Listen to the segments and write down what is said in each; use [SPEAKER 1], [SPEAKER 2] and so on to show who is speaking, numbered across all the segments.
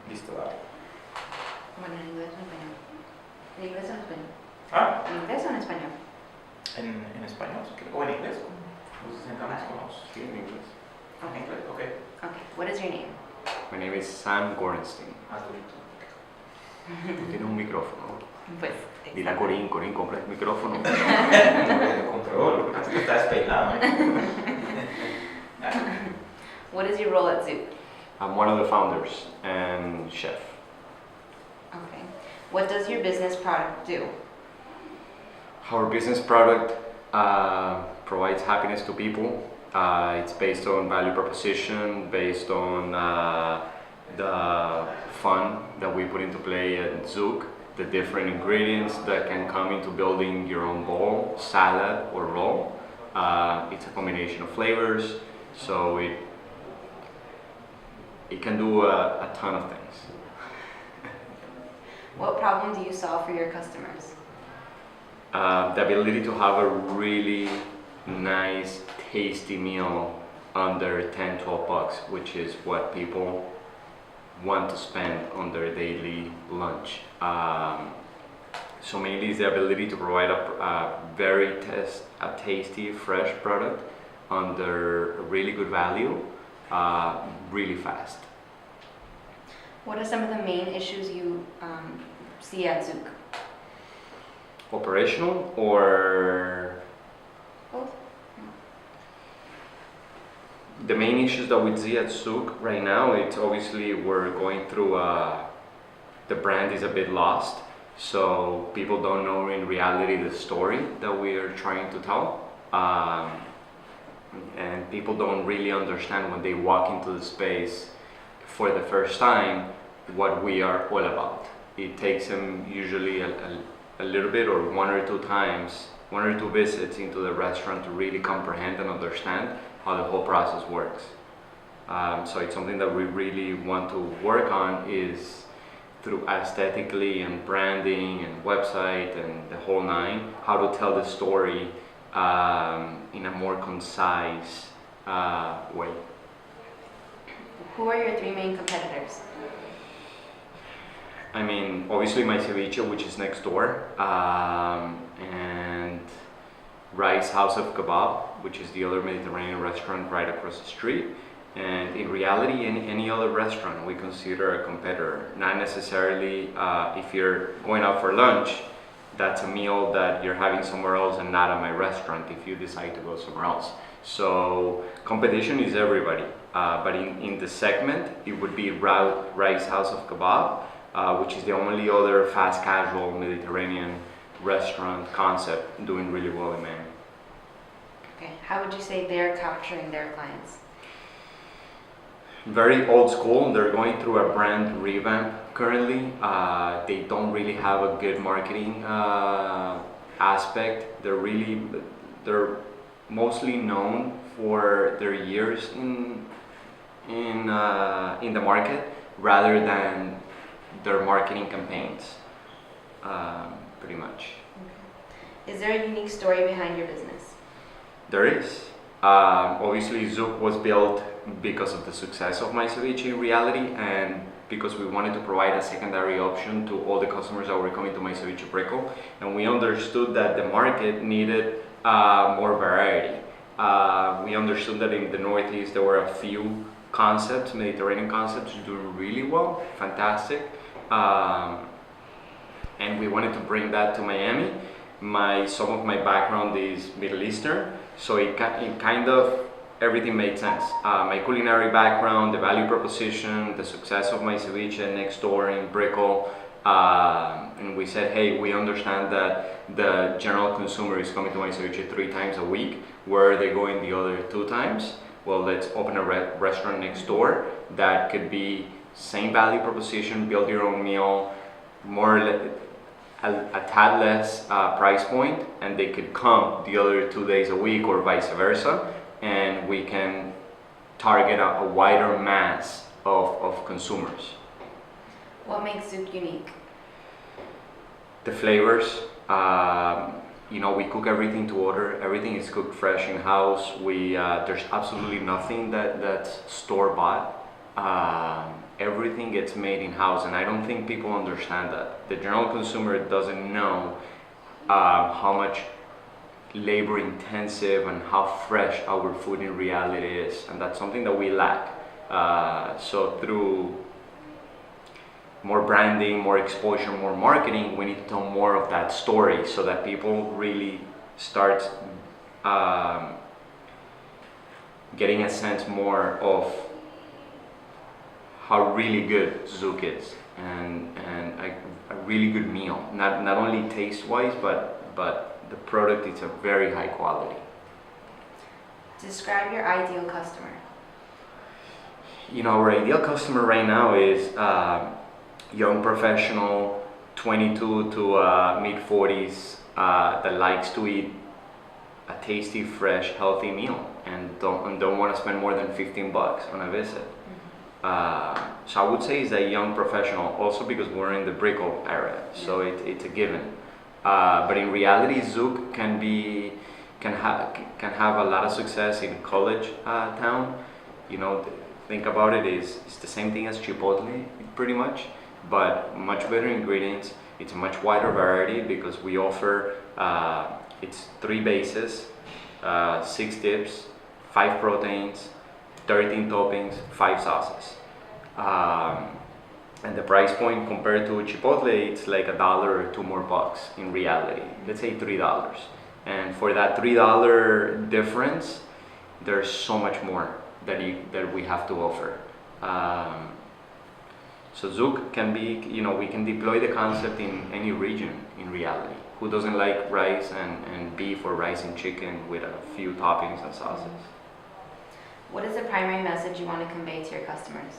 [SPEAKER 1] Listo, dale.
[SPEAKER 2] Bueno, en inglés o en español. ¿En inglés o en español?
[SPEAKER 1] Ah,
[SPEAKER 2] ¿En inglés o en español?
[SPEAKER 1] en español, o en inglés. Nos sentamos con los.
[SPEAKER 3] Sí, en inglés.
[SPEAKER 1] En inglés, ok.
[SPEAKER 2] Okay, what is your name?
[SPEAKER 3] My name is Sam
[SPEAKER 1] Hazlo tú.
[SPEAKER 3] Tú tienes un micrófono.
[SPEAKER 2] Pues,
[SPEAKER 3] Dile a Corín, compra el micrófono.
[SPEAKER 1] No controlo, así que está despeinado.
[SPEAKER 2] what is your role at Zook?
[SPEAKER 3] I'm one of the founders and chef.
[SPEAKER 2] Okay. What does your business product do?
[SPEAKER 3] Our business product provides happiness to people. It's based on value proposition, based on the fun that we put into play at Zook, the different ingredients that can come into building your own bowl, salad, or roll. It's a combination of flavors, so it can do a ton of things.
[SPEAKER 2] What problem do you solve for your customers?
[SPEAKER 3] The ability to have a really nice, tasty meal under 10, 12 bucks, which is what people want to spend on their daily lunch. So mainly it's the ability to provide a very tasty, fresh product under a really good value, really fast.
[SPEAKER 2] What are some of the main issues you see at Zook?
[SPEAKER 3] Operational or
[SPEAKER 2] Both.
[SPEAKER 3] the main issues that we see at Zook right now, it's obviously we're going through the brand is a bit lost, so people don't know in reality the story that we are trying to tell, and people don't really understand when they walk into the space for the first time what we are all about. It takes them usually a little bit or one or two visits into the restaurant to really comprehend and understand how the whole process works. So it's something that we really want to work on is through aesthetically and branding and website and the whole nine, how to tell the story in a more concise way.
[SPEAKER 2] Who are your three main competitors?
[SPEAKER 3] I mean, obviously my ceviche, which is next door, and Rice House of Kebab, which is the other Mediterranean restaurant right across the street. And in reality, any other restaurant we consider a competitor. Not necessarily if you're going out for lunch, that's a meal that you're having somewhere else and not at my restaurant if you decide to go somewhere else. So competition is everybody, but in the segment, it would be Rice House of Kebab, which is the only other fast casual Mediterranean restaurant concept doing really well in Miami.
[SPEAKER 2] Okay. How would you say they're capturing their clients?
[SPEAKER 3] Very old school. They're going through a brand revamp currently. They don't really have a good marketing aspect. They're mostly known for their years in the market rather than their marketing campaigns, pretty much.
[SPEAKER 2] Okay. Is there a unique story behind your business?
[SPEAKER 3] There is. Obviously, Zook was built because of the success of my ceviche in reality, and because we wanted to provide a secondary option to all the customers that were coming to my ceviche brickle, and we understood that the market needed more variety. We understood that in the Northeast there were a few concepts, Mediterranean concepts, doing really well, fantastic, and we wanted to bring that to Miami. Some of my background is Middle Eastern, so it kind of everything made sense. My culinary background, the value proposition, the success of my ceviche next door in Brickell, and we said, hey, we understand that the general consumer is coming to my ceviche 3 times a week. Where are they going the other 2 times? Well, let's open a restaurant next door that could be same value proposition, build your own meal, a tad less price point, and they could come the other 2 days a week or vice versa, and we can target a wider mass of consumers.
[SPEAKER 2] What makes Zook unique?
[SPEAKER 3] The flavors, we cook everything to order. Everything is cooked fresh in house. There's absolutely nothing that's store bought. everything gets made in-house, and I don't think people understand that. The general consumer doesn't know how much labor intensive and how fresh our food in reality is, and that's something that we lack. So through more branding, more exposure, more marketing, we need to tell more of that story so that people really start getting a sense more of how really good Zouk is, and a really good meal. Not only taste-wise, but the product is a very high quality.
[SPEAKER 2] Describe your ideal customer.
[SPEAKER 3] You know, our ideal customer right now is young professional, 22 to mid-40s, that likes to eat a tasty, fresh, healthy meal and don't want to spend more than $15 on a visit. So I would say it's a young professional, also because we're in the Brickell area, so it's a given. But in reality, Zouk can have a lot of success in college town. You know, think about it, it's the same thing as Chipotle, pretty much, but much better ingredients. It's a much wider variety because we offer it's 3 bases, 6 dips, 5 proteins, 13 toppings, 5 sauces. And the price point compared to Chipotle, it's like $1 or $2 more bucks in reality. Let's say $3. And for that $3 difference, there's so much more that we have to offer. So Zouk can be, you know, we can deploy the concept in any region in reality. Who doesn't like rice and beef or rice and chicken with a few toppings and sauces?
[SPEAKER 2] What is the primary message you want to convey to your customers?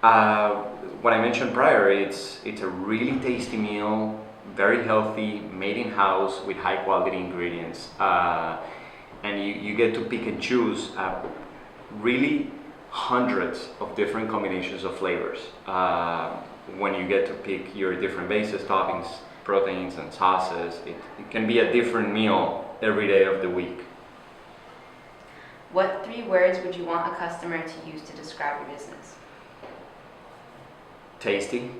[SPEAKER 3] What I mentioned prior, it's a really tasty meal, very healthy, made in-house with high quality ingredients. And you get to pick and choose really hundreds of different combinations of flavors when you get to pick your different bases, toppings, proteins and sauces. It can be a different meal every day of the week.
[SPEAKER 2] What 3 words would you want a customer to use to describe your business?
[SPEAKER 3] Tasty,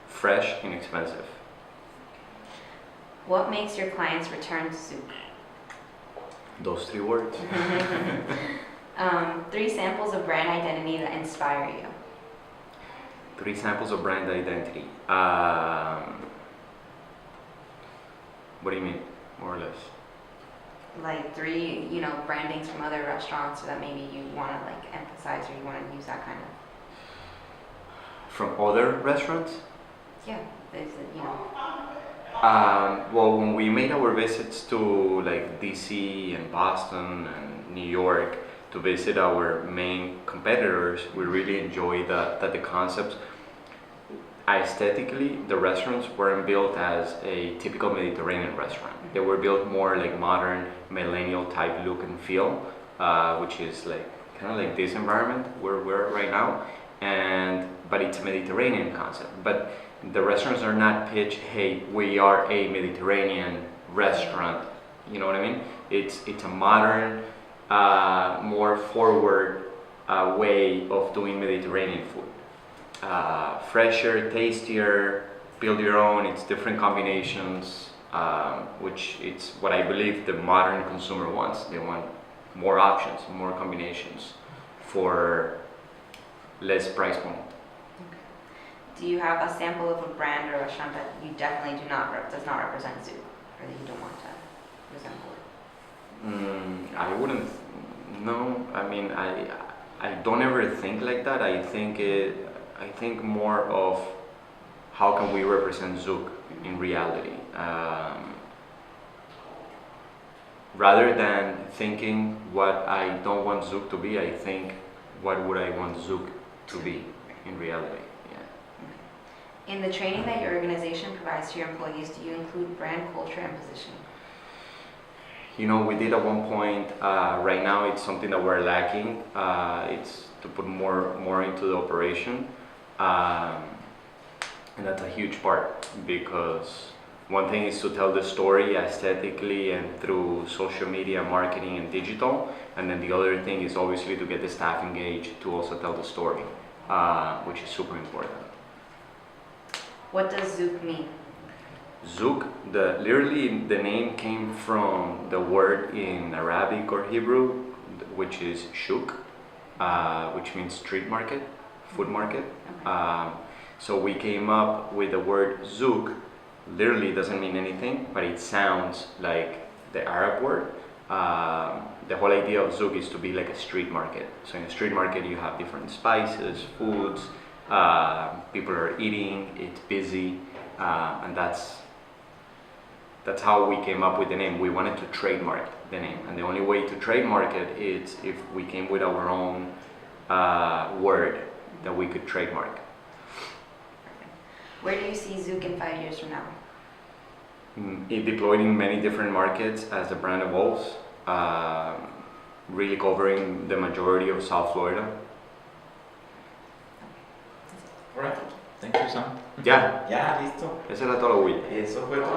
[SPEAKER 3] fresh, inexpensive.
[SPEAKER 2] What makes your clients return to Zouk?
[SPEAKER 3] Those 3 words.
[SPEAKER 2] 3 samples of brand identity that inspire you.
[SPEAKER 3] 3 samples of brand identity. What do you mean, more or less?
[SPEAKER 2] Like 3, you know, brandings from other restaurants so that maybe you want to like emphasize or you want to use that kind of.
[SPEAKER 3] From other restaurants?
[SPEAKER 2] Yeah, there's you know.
[SPEAKER 3] Well, when we made our visits to like DC and Boston and New York to visit our main competitors, we really enjoyed that the concepts. Aesthetically, the restaurants weren't built as a typical Mediterranean restaurant. They were built more like modern, millennial type look and feel, which is like kind of like this environment where we're right now. But it's a Mediterranean concept. But the restaurants are not pitched, hey, we are a Mediterranean restaurant. You know what I mean? It's a modern, more forward way of doing Mediterranean food. Fresher, tastier, build your own, it's different combinations, which it's what I believe the modern consumer wants. They want more options, more combinations for less price point.
[SPEAKER 2] Okay. Do you have a sample of a brand or restaurant that you definitely does not represent Zouk, or that you don't want to resemble?
[SPEAKER 3] I wouldn't. No, I mean I don't ever think like that. I think more of how can we represent Zouk in reality, rather than thinking what I don't want Zouk to be. I think what would I want Zouk to be in reality. Yeah.
[SPEAKER 2] In the training that your organization provides to your employees, do you include brand culture and positioning?
[SPEAKER 3] You know, we did at one point. Right now, it's something that we're lacking. It's to put more into the operation, and that's a huge part because One thing is to tell the story aesthetically and through social media marketing and digital, and then the other thing is obviously to get the staff engaged to also tell the story, which is super important.
[SPEAKER 2] What does Zuuk mean?
[SPEAKER 3] Zouk, literally the name came from the word in Arabic or Hebrew, which is shuk, which means street market, food market.
[SPEAKER 2] Okay.
[SPEAKER 3] So we came up with the word Zouk. Literally doesn't mean anything, but it sounds like the Arab word. The whole idea of Zouk is to be like a street market. So in a street market you have different spices, foods, people are eating, it's busy, and that's how we came up with the name. We wanted to trademark the name, and the only way to trademark it is if we came with our own word that we could trademark.
[SPEAKER 2] Where do you see Zuuk in 5 years from now?
[SPEAKER 3] It deployed in many different markets as the brand evolves, really covering the majority of South Florida.
[SPEAKER 1] Alright, thank you, Sam.
[SPEAKER 3] Ya,
[SPEAKER 1] Ya, listo.
[SPEAKER 3] ese era todo, güey.
[SPEAKER 1] Eso fue todo.